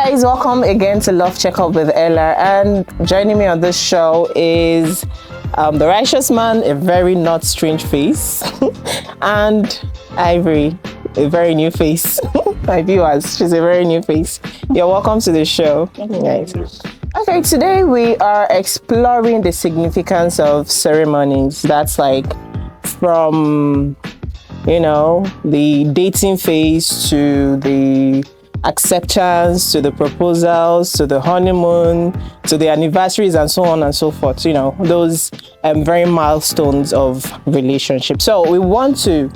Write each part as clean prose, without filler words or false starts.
guys, welcome again to Love Checkup with Ella, and joining me on this show is the righteous man, a very not strange face, and Ivory, a very new face. My viewers, she's a very new face. You're welcome to the show. Guys. Okay, today we are exploring the significance of ceremonies. That's like from, the dating phase to the acceptance, to the proposals, to the honeymoon, to the anniversaries, and so on and so forth. Those very milestones of relationships. So we want to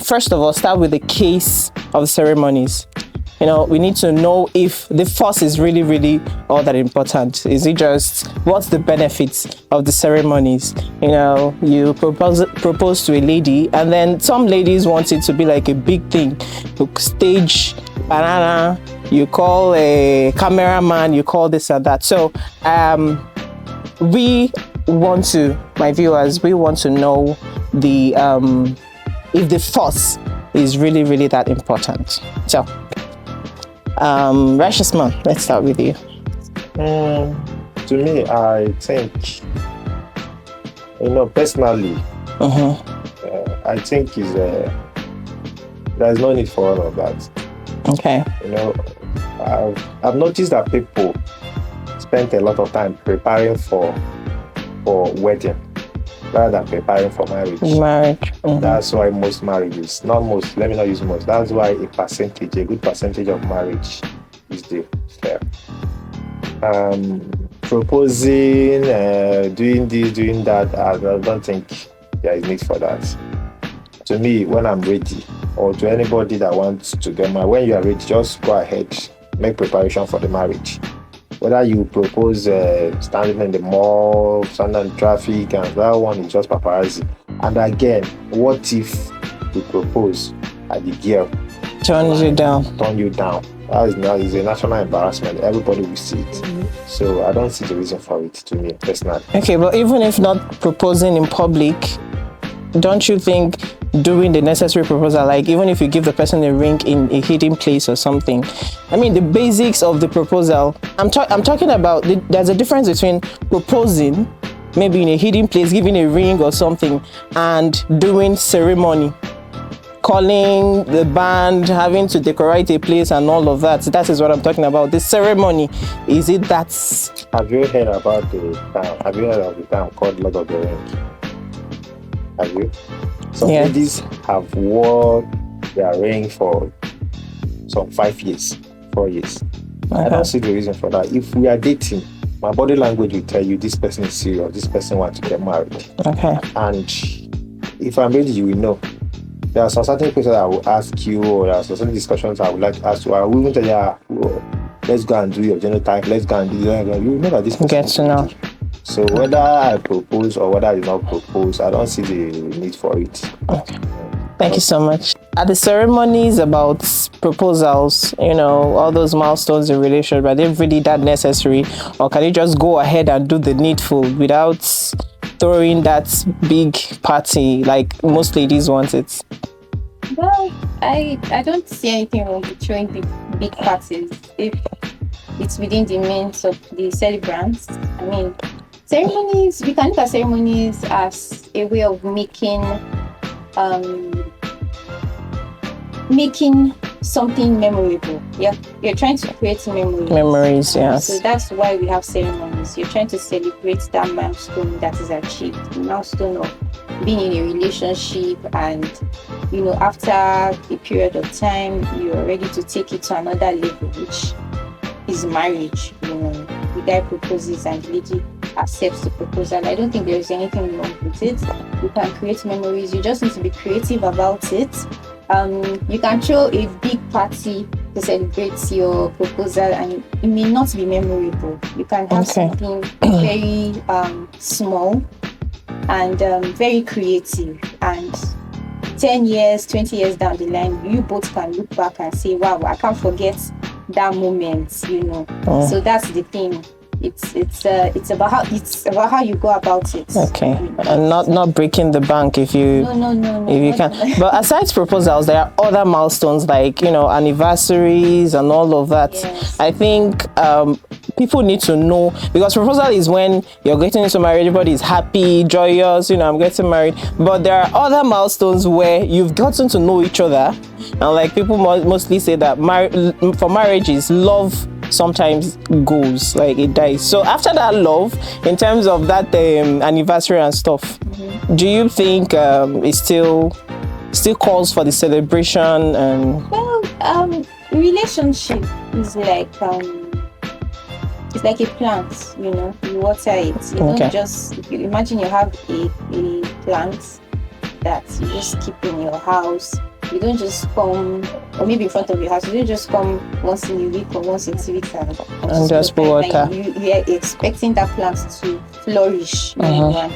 first of all start with the case of ceremonies. We need to know if the first is really all that important. Is it just what's the benefits of the ceremonies? You propose to a lady, and then some ladies want it to be like a big thing. You stage banana, you call a cameraman, you call this and that. So my viewers, we want to know the if the first is really that important. So righteous man, let's start with you. To me, I think, personally, I think there's no need for all of that. Okay. I've noticed that people spend a lot of time preparing for wedding rather than preparing for marriage. That's why most marriages, not most, let me not use most, that's why a good percentage of marriage is there. Proposing, doing this, doing that, I don't think there is need for that. To me, when I'm ready, or to anybody that wants to get married, when you are ready, just go ahead, make preparation for the marriage. Whether you propose standing in the mall, standing in traffic, and that one is just paparazzi. And again, what if you propose and the girl turn you down? That is a national embarrassment. Everybody will see it. So I don't see the reason for it, to me personally. Okay, but even if not proposing in public, don't you think doing the necessary proposal, like even if you give the person a ring in a hidden place or something, the basics of the proposal, I'm talking about, there's a difference between proposing maybe in a hidden place, giving a ring or something, and doing ceremony, calling the band, having to decorate a place and all of that. That is what I'm talking about. The ceremony, is it that? Have you heard about the town called Lord of the Rings? Have you? Some ladies have worn their ring for some 5 years, 4 years. I don't see the reason for that. If we are dating, my body language will tell you this person is serious, this person wants to get married. Okay. And if I'm ready, you will know. There are some certain questions I will ask you, or there are some certain discussions I would like to ask you. I will even tell you, let's go and do your genotype, let's go and do that. You know that this person gets to know. So whether I propose or whether I do not propose, I don't see the need for it. Okay. Thank you so much. Are the ceremonies about proposals, all those milestones in relationship, are they really that necessary? Or can you just go ahead and do the needful without throwing that big party like most ladies want it? Well, I don't see anything wrong with throwing big parties if it's within the means of the celebrants. Ceremonies, we can look at ceremonies as a way of making something memorable. Yeah, you're trying to create memories. Memories, yes. So that's why we have ceremonies. You're trying to celebrate that milestone that is achieved, the milestone of being in a relationship, and after a period of time, you're ready to take it to another level, which is marriage. The guy proposes and the lady accepts the proposal. I don't think there is anything wrong with it. You can create memories. You just need to be creative about it. You can throw a big party to celebrate your proposal, and it may not be memorable. You can have something very small and very creative, and 10 years, 20 years down the line, you both can look back and say, wow, I can't forget that moment. So that's the thing. it's about how you go about it. Okay, and not breaking the bank if you No. if you can. But aside proposals, there are other milestones like anniversaries and all of that. Yes. I think people need to know, because proposal is when you're getting into marriage, everybody is happy, joyous. I'm getting married. But there are other milestones where you've gotten to know each other, and like people mostly say that for marriages, love sometimes goes, like it dies. So after that love, in terms of that anniversary and stuff, do you think it still calls for the celebration? And relationship is like it's like a plant, you water it. You don't just, if you imagine you have a plant that you just keep in your house. You don't just come, or maybe in front of your house, you don't just come once in a week or once in 2 weeks and just put water. You are expecting that plant to flourish and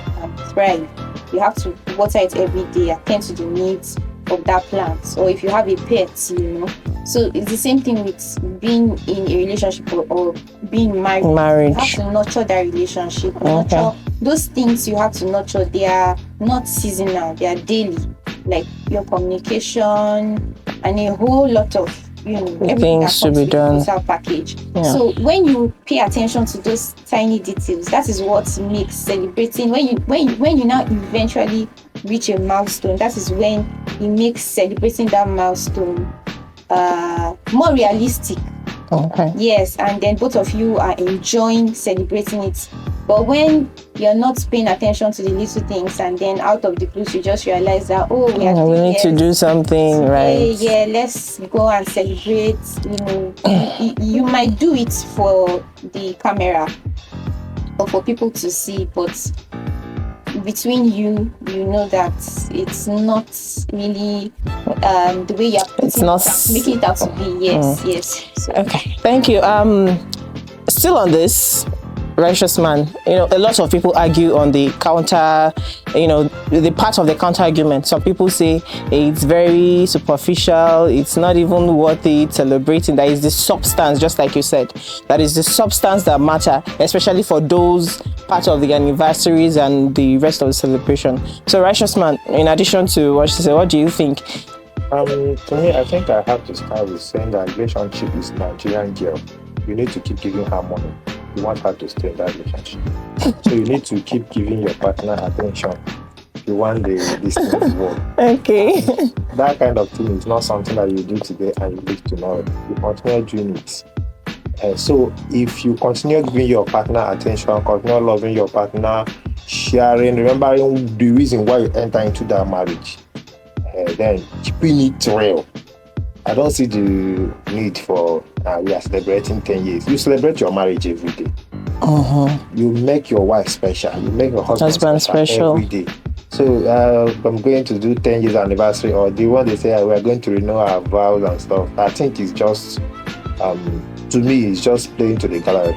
thrive. You have to water it every day, attend to the needs of that plant. Or if you have a pet, So it's the same thing with being in a relationship or being married. Marriage. You have to nurture that relationship. Nurture those things you have to nurture. They are not seasonal, they are daily. Like your communication and a whole lot of everything things to be done. Package. Yeah. So when you pay attention to those tiny details, that is what makes celebrating. When you now eventually reach a milestone, that is when it makes celebrating that milestone more realistic. Okay. Yes, and then both of you are enjoying celebrating it. But when you're not paying attention to the little things, and then out of the blue you just realize that we need to do something, right? Yeah, let's go and celebrate. You might do it for the camera or for people to see, but between you know that it's not really the way you're making it out to be. Yes. So. Okay, thank you. Still on this righteous man, a lot of people argue on the counter, the part of the counter argument. Some people say it's very superficial, it's not even worth it celebrating. That is the substance, just like you said, that is the substance that matter, especially for those part of the anniversaries and the rest of the celebration. So righteous man, in addition to what she said, what do you think? To me, I think I have to start with saying that relationship is Nigerian girl. You need to keep giving her money. You want her to stay in that relationship. So you need to keep giving your partner attention. You want this thing to work. Okay. That kind of thing is not something that you do today and you leave tomorrow. You continue doing it. So if you continue giving your partner attention, continue loving your partner, sharing, remembering the reason why you enter into that marriage, then keeping it real. I don't see the need for we are celebrating 10 years. You celebrate your marriage every day. You make your wife special. You make your husband special every day. So I'm going to do 10 years anniversary, or the one they say we are going to renew our vows and stuff. I think it's just, to me, it's just playing to the gallery.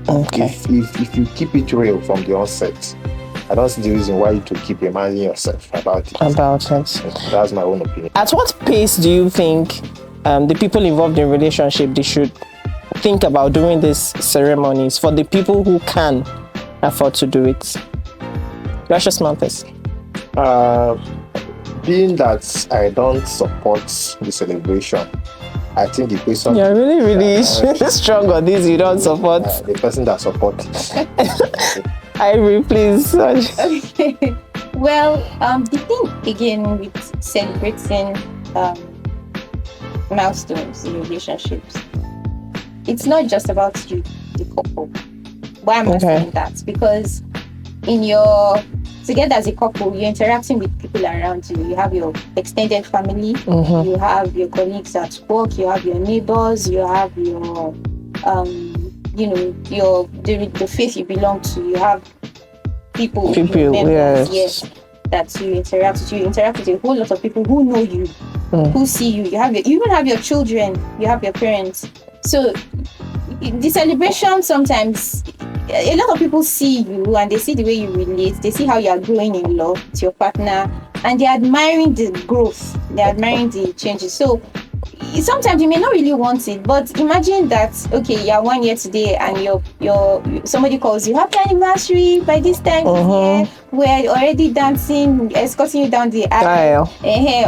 Okay. If you keep it real from the onset, I don't see the reason why you to keep reminding yourself about it. That's my own opinion. At what pace do you think the people involved in relationship, they should think about doing these ceremonies for the people who can afford to do it? Gracious Memphis. Being that I don't support the celebration, I think the person... You're really strong on this, you don't support. The person that supports it. Ivory, please. Okay. Well, the thing again with celebrating milestones in relationships, it's not just about you, the couple. Why am I saying that? Because together as a couple, you're interacting with people around you. You have your extended family, you have your colleagues at work, you have your neighbors, you have your the faith you belong to. You have people members, yes, that you interact with. You interact with a whole lot of people who know you, who see you. You even have your children, you have your parents. So the celebration, sometimes a lot of people see you and they see the way you relate, they see how you are growing in love with your partner, and they're admiring the growth, they're admiring the changes. So sometimes you may not really want it, but imagine that, okay, you're 1 year today and your somebody calls you happy anniversary. By this time this year, we're already dancing, escorting you down the aisle.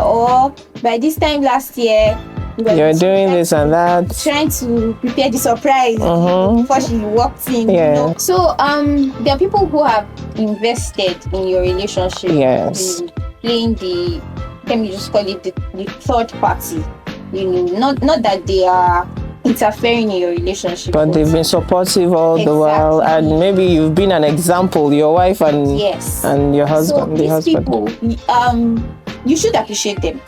Or by this time last year, you're doing this and that, trying to prepare the surprise before she walked in. Yeah. You know? So there are people who have invested in your relationship. Yes. Playing the, let me just call it the third party. You know, not that they are interfering in your relationship, but they've been supportive all the while, and maybe you've been an example, your wife and and your husband. So these people, you should appreciate them,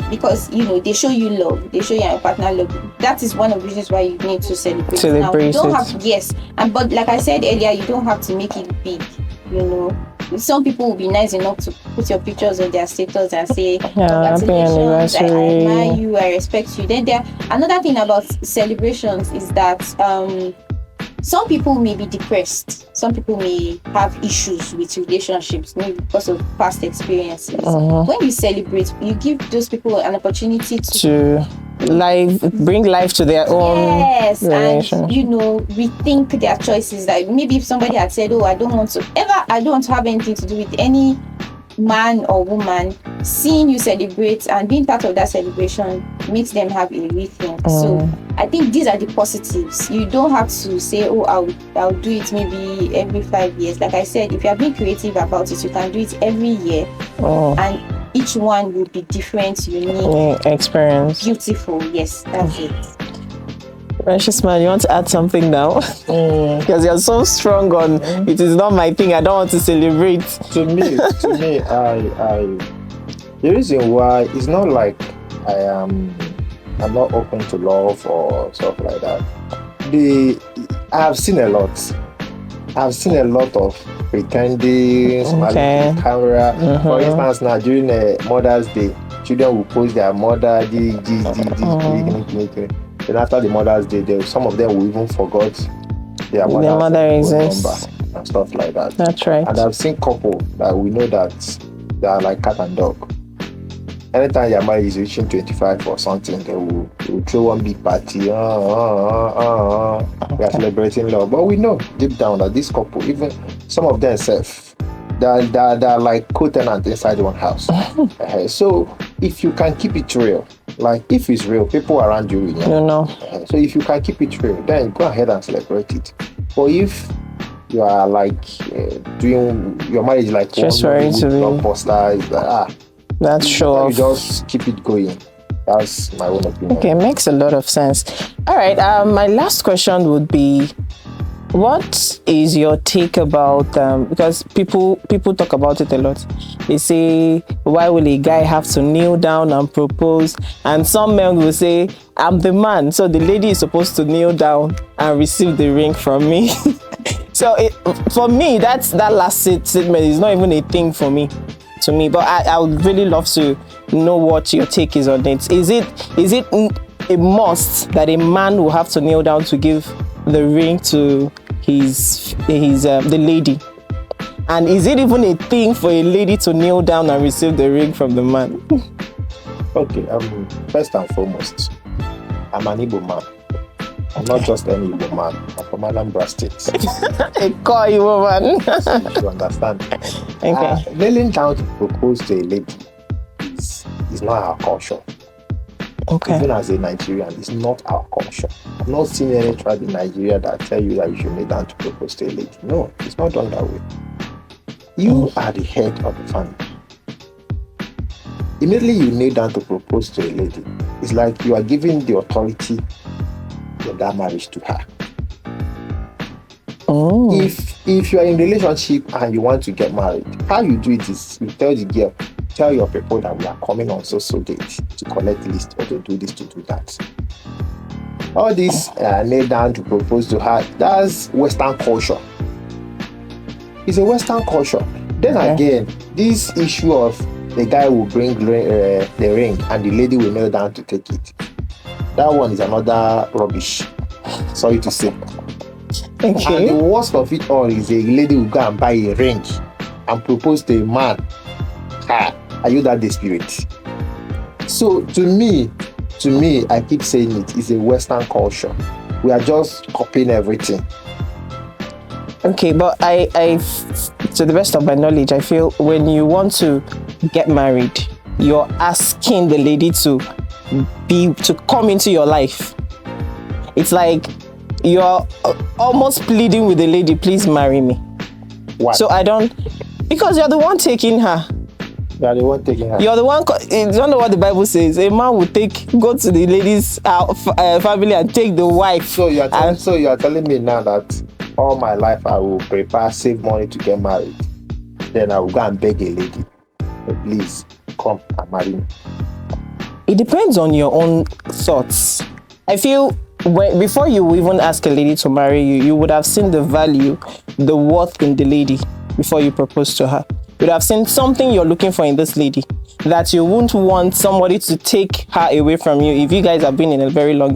because you know they show you love, they show your partner love. That is one of the reasons why you need to celebrate. Now, you don't have but like I said earlier, you don't have to make it big. You know, some people will be nice enough to put your pictures on their status and say, congratulations, I admire you, I respect you. Then another thing about celebrations is that some people may be depressed. Some people may have issues with relationships, maybe because of past experiences. When you celebrate, you give those people an opportunity to bring life to their own and you know, rethink their choices. Like maybe if somebody had said, I don't want to have anything to do with any man or woman, seeing you celebrate and being part of that celebration makes them have a rethink. So I think these are the positives. You don't have to say, I'll do it maybe every 5 years. Like I said, if you are being creative about it, you can do it every year. And each one will be different, unique, experience. Beautiful. Yes, that's it. Precious man, you want to add something now? Because you're so strong on it is not my thing, I don't want to celebrate. To me, the reason why it's not like I'm not open to love or stuff like that. I've seen a lot. I've seen a lot of pretending, smiling to the camera. For instance, now during Mother's Day, children will post their mother, then after the Mother's Day, some of them will even forget their mother exists and stuff like that. That's right. And I've seen couples that we know that they are like cat and dog. Anytime your marriage is reaching 25 or something, they will throw one big party. We are celebrating love. But we know deep down that this couple, even some of them they're like co-tenants inside one house. So if you can keep it real, like if it's real, people around you will know. So if you can keep it real, then go ahead and celebrate it. Or if you are like doing your marriage like just ready to blockbuster, that's sure. You just keep it going. That's my own opinion. Okay, makes a lot of sense. All right, my last question would be, what is your take about because people talk about it a lot. They say, why will a guy have to kneel down and propose? And some men will say, I'm the man, so the lady is supposed to kneel down and receive the ring from me. So for me, that last statement is not even a thing for me. To me, but I would really love to know what your take is on it. Is it a must that a man will have to kneel down to give the ring to the lady? And is it even a thing for a lady to kneel down and receive the ring from the man? Okay, first and foremost, I'm an Igbo man. I'm not just any Igbo man. I'm from Anambra State. A Koi woman. You understand? Okay. Kneeling down to propose to a lady is not our culture. Okay. Even as a Nigerian, it's not our culture. I've not seen any tribe in Nigeria that tell you that you should kneel down to propose to a lady. No, it's not done that way. You are the head of the family. Immediately you kneel down to propose to a lady, it's like you are giving the authority in that marriage to her. If you are in a relationship and you want to get married, how you do it is you tell the girl, tell your people that we are coming on so date to collect list or to do this, to do that. All this kneel down to propose to her, that's Western culture. It's a Western culture. Then again, this issue of the guy will bring the ring and the lady will kneel down to take it. That one is another rubbish. Sorry to say. Okay. And the worst of it all is a lady will go and buy a ring and propose to a man. Are you that desperate? So to me, to me, I keep saying it's a Western culture. We are just copying everything. Okay, but I, to the best of my knowledge, I feel when you want to get married, you're asking the lady to come into your life. It's like you're almost pleading with the lady, please marry me. Why? So because you're the one taking her. You are the one taking her. You're the one. You don't know what the Bible says. A man will go to the lady's family and take the wife. So you are telling me now that all my life I will prepare, save money to get married. Then I will go and beg a lady, please come and marry me. It depends on your own thoughts. I feel before you even ask a lady to marry you, you would have seen the value, the worth in the lady before you propose to her. You would have seen something you're looking for in this lady that you wouldn't want somebody to take her away from you if you guys have been in a very long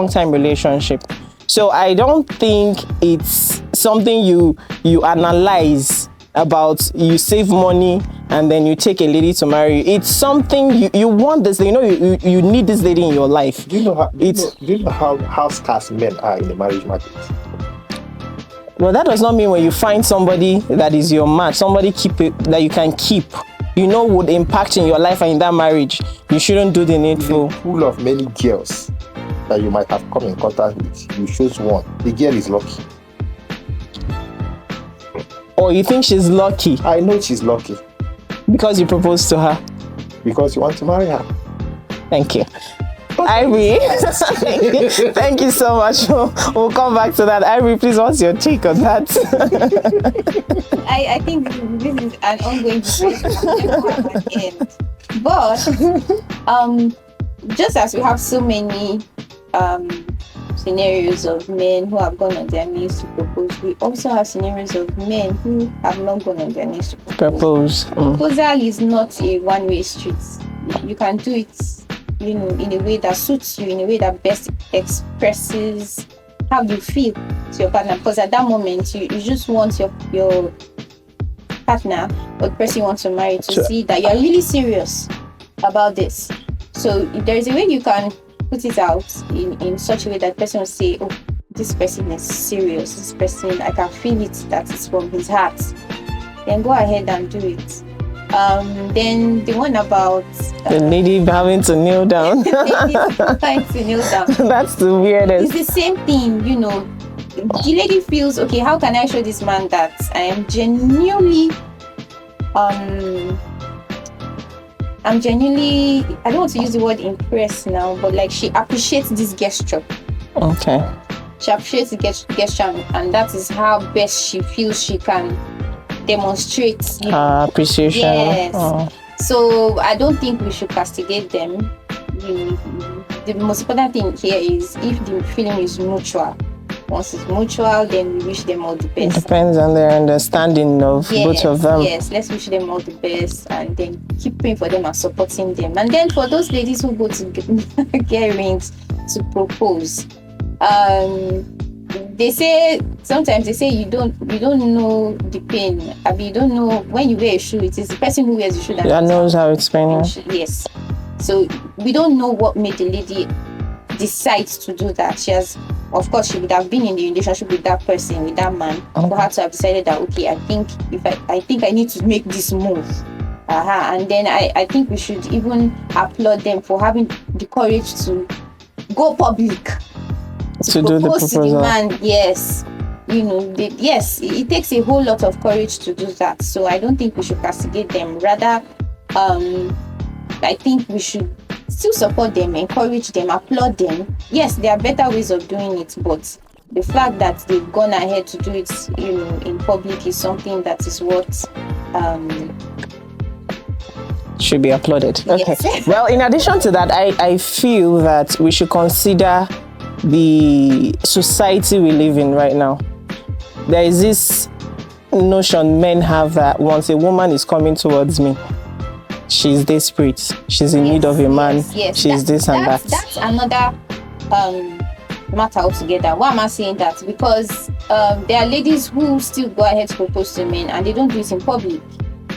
time relationship. So I don't think it's something you analyze about. You save money and then you take a lady to marry you. It's something you want this. You need this lady in your life. Do you know how scarce men are in the marriage market? Well, that does not mean when you find somebody that is your match, somebody that you can keep, would impact in your life and in that marriage, you shouldn't do the needful. Full of many girls that you might have come in contact with. You choose one. The girl is lucky. Or you think she's lucky? I know she's lucky. Because you proposed to her? Because you want to marry her. Thank you. Ivory, thank you so much. We'll come back to that. Ivory, please, what's your take on that? I think this is an ongoing debate. But just as we have so many scenarios of men who have gone on their knees to propose, we also have scenarios of men who have not gone on their knees to propose. Proposal is not a one-way street. You can do it in a way that suits you, in a way that best expresses how you feel to your partner. Because at that moment, you just want your partner or the person you want to marry to see that you're really serious about this. So there is a way you can put it out in such a way that the person will say, oh, this person is serious. This person, I can feel it, that it's from his heart. Then go ahead and do it. Then the one about the lady having to kneel down. Trying to kneel down. That's the weirdest. It's the same thing, The lady feels, okay, how can I show this man that I am genuinely, I don't want to use the word impressed now, but like she appreciates this gesture. Okay. She appreciates the gesture, and that is how best she feels she can demonstrate appreciation. Yes. Oh. So I don't think we should castigate them. The most important thing here is if the feeling is mutual. Once it's mutual, then we wish them all the best. It depends on their understanding of both of them. Yes, let's wish them all the best and then keep praying for them and supporting them. And then for those ladies who go to get rings to propose, sometimes they say you don't know the pain. I mean, you don't know when you wear a shoe. It is the person who wears the shoe that knows how it's painful. Yes. So we don't know what made the lady decide to do that. Of course, she would have been in the relationship with that person, with that man, for her to have decided that, okay, I think I need to make this move. And then I think we should even applaud them for having the courage to go public to do the proposal to the man. Yes, yes, it takes a whole lot of courage to do that. So I don't think we should castigate them. Rather, I think we should still support them, encourage them, applaud them. Yes, there are better ways of doing it, but the fact that they've gone ahead to do it, in public is something that is what should be applauded. Okay. Yes. Well, in addition to that, I feel that we should consider the society we live in right now. There is this notion men have that once a woman is coming towards me, she's desperate, she's in need of a man, she's this and that. That's another matter altogether. Why am I saying that? Because there are ladies who still go ahead to propose to men and they don't do it in public.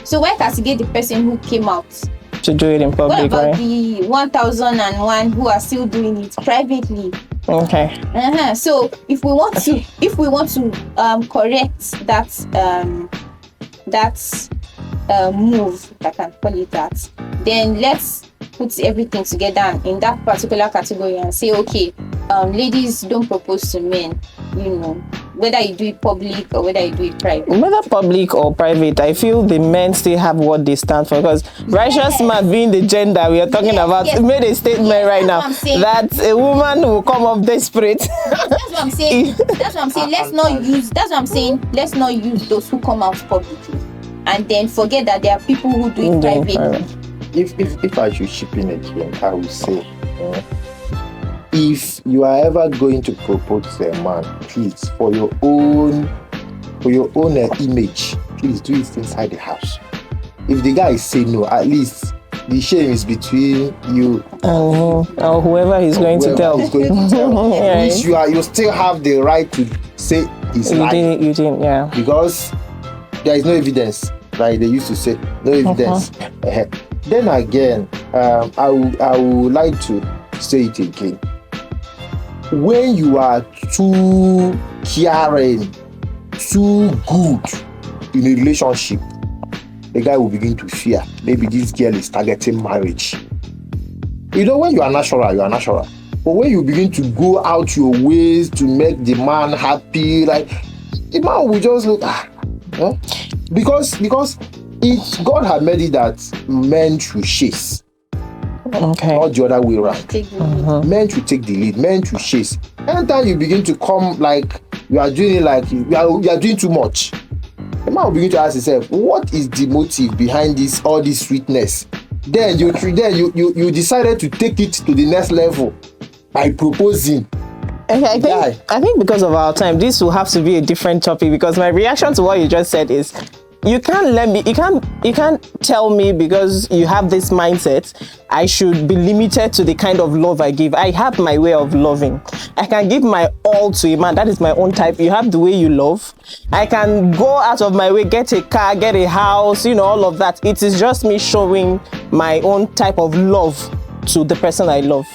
So why castigate the person who came out to do it in What public, about right? the 1001 who are still doing it privately? Okay. So if we want to correct that move, if I can call it that, then let's put everything together in that particular category and say, okay, ladies, don't propose to men, whether you do it public or whether you do it private. Whether public or private, I feel the men still have what they stand for, because righteous man being the gender we are talking about made a statement right now that a woman will come up desperate. That's what I'm saying. Let's not use those who come out publicly and then forget that there are people who do it privately. If I should chip in again, I would say, if you are ever going to propose to a man, please, for your own image, please do it inside the house. If the guy say no, at least the shame is between you or whoever he's going to tell. Which you still have the right to say it's lying. You didn't, yeah. Because there is no evidence, like they used to say, no evidence. Then again, I would like to say it again. When you are too caring, too good in a relationship, the guy will begin to fear. Maybe this girl is targeting marriage. When you are natural, you are natural. But when you begin to go out your ways to make the man happy, like, the man will just look, because God had made it that men should chase. Okay. Not the other way around. Men should take the lead. Men should chase. Anytime you begin to come like you are doing it, like you are doing too much, the man will begin to ask himself, what is the motive behind all this sweetness? Then you decided to take it to the next level by proposing. Okay, I think because of our time, this will have to be a different topic, because my reaction to what you just said is, you can't tell me because you have this mindset I should be limited to the kind of love I give. I have my way of loving. I can give my all to a man. That is my own type. You have the way you love. I can go out of my way, get a car, get a house, all of that. It is just me showing my own type of love to the person I love.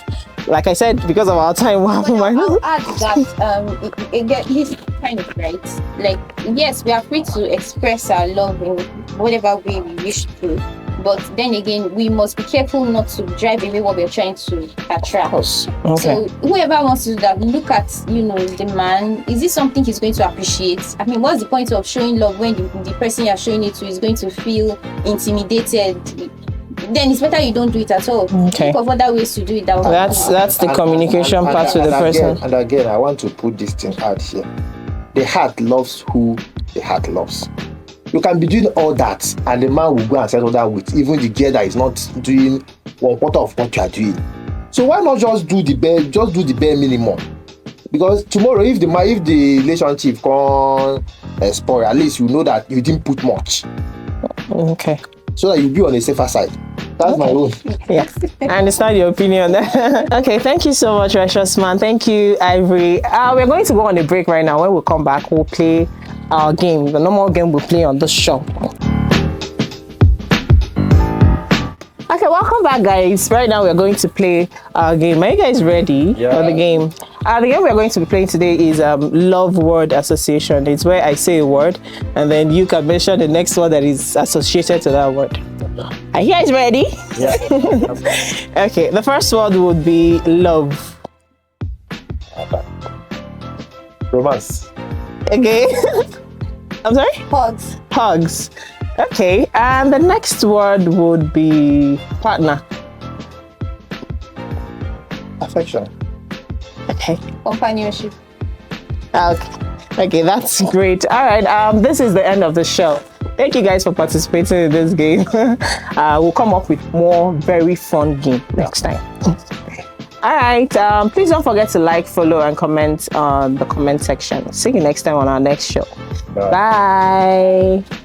Like I said, because of our time, I'll add that he's kind of right. Like, yes, we are free to express our love in whatever way we wish to, but then again, we must be careful not to drive away what we're trying to attract. Okay. So whoever wants to do that, look at the man. Is this something he's going to appreciate? I mean, what's the point of showing love when the person you're showing it to is going to feel intimidated? Then it's better you don't do it at all. Okay. Think of other ways to do it. That's the communication part with the person. And again, I want to put this thing out here. The heart loves who the heart loves. You can be doing all that, and the man will go and settle that with even the girl that is not doing 1/4 of what you are doing. So why not just do the bare minimum? Because tomorrow, if the relationship can spoil, at least you know that you didn't put much. Okay. So that you'll be on the safer side. That's my own. Yeah, I understand your opinion. Okay, thank you so much, Righteous Man. Thank you, Ivory. We're going to go on a break right now. When we come back, we'll play our game, the normal game we play on this show. Okay, welcome back, guys. Right now, we're going to play our game. Are you guys ready for the game? The game we're going to be playing today is love word association. It's where I say a word, and then you can mention the next word that is associated to that word. Are you guys ready? Yeah. Okay, the first word would be love. Romance. Okay. I'm sorry? Hugs. Hugs. Okay, and the next word would be partner. Affection. Okay. Companionship. Okay, that's great. All right, this is the end of the show. Thank you guys for participating in this game. We'll come up with more very fun game next time. All right, please don't forget to like, follow, and comment on the comment section. See you next time on our next show. Bye. Bye.